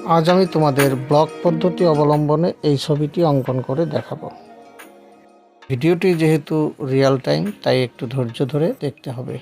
আজ আমি তোমাদের ব্লক পদ্ধতি অবলম্বনে এই ছবিটি অঙ্কন করে দেখাবো। ভিডিওটি যেহেতু রিয়েল টাইম, তাই একটু ধৈর্য ধরে দেখতে হবে।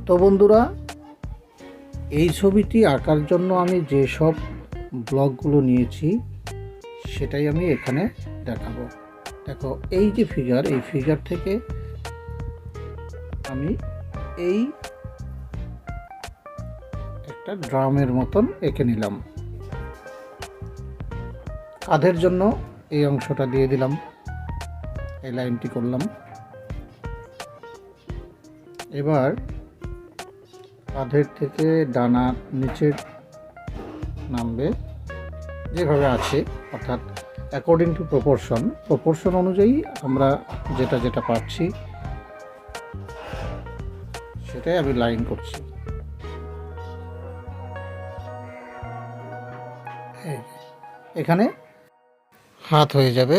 তো বন্ধুরা, এই ছবিটি আঁকার জন্য আমি যেসব ব্লকগুলো নিয়েছি সেটাই আমি এখানে দেখাবো। দেখো, এই যে ফিগার, এই ফিগার থেকে আমি এই একটা ড্রামের মতন এঁকে নিলাম। কাঁধের জন্য এই অংশটা দিয়ে দিলাম, এই লাইনটি করলাম। এবার কাঁধের থেকে ডানা নিচের নামবে যেভাবে আছে, অর্থাৎ অ্যাকর্ডিং টু প্রপোর্শন অনুযায়ী আমরা যেটা যেটা পাচ্ছি সেটাই আমি লাইন করছি। এখানে হাত হয়ে যাবে।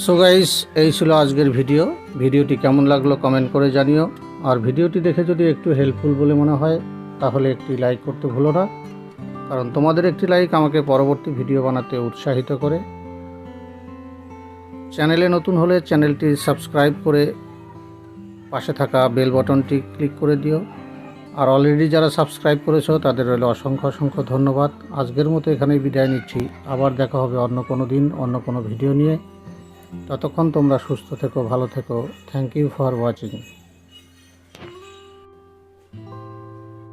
সো গাইস, এই ছিল আজকের ভিডিওটি কেমন লাগলো কমেন্ট করে জানিও। আর ভিডিওটি দেখে যদি একটু হেল্পফুল বলে মনে হয় তাহলে একটি লাইক করতে ভুলো না, কারণ তোমাদের একটি লাইক আমাকে পরবর্তী ভিডিও বানাতে উৎসাহিত করে। চ্যানেলে নতুন হলে চ্যানেলটি সাবস্ক্রাইব করে পাশে থাকা বেল বাটনটি ক্লিক করে দিও। আর অলরেডি যারা সাবস্ক্রাইব করেছো তাদের রইল অসংখ্য অসংখ্য ধন্যবাদ। আজকের মতো এখানেই বিদায় নিচ্ছি। আবার দেখা হবে অন্য কোনো দিন অন্য কোনো ভিডিও নিয়ে। ততক্ষণ তোমরা সুস্থ থেকো, ভালো থেকো। Thank you for watching.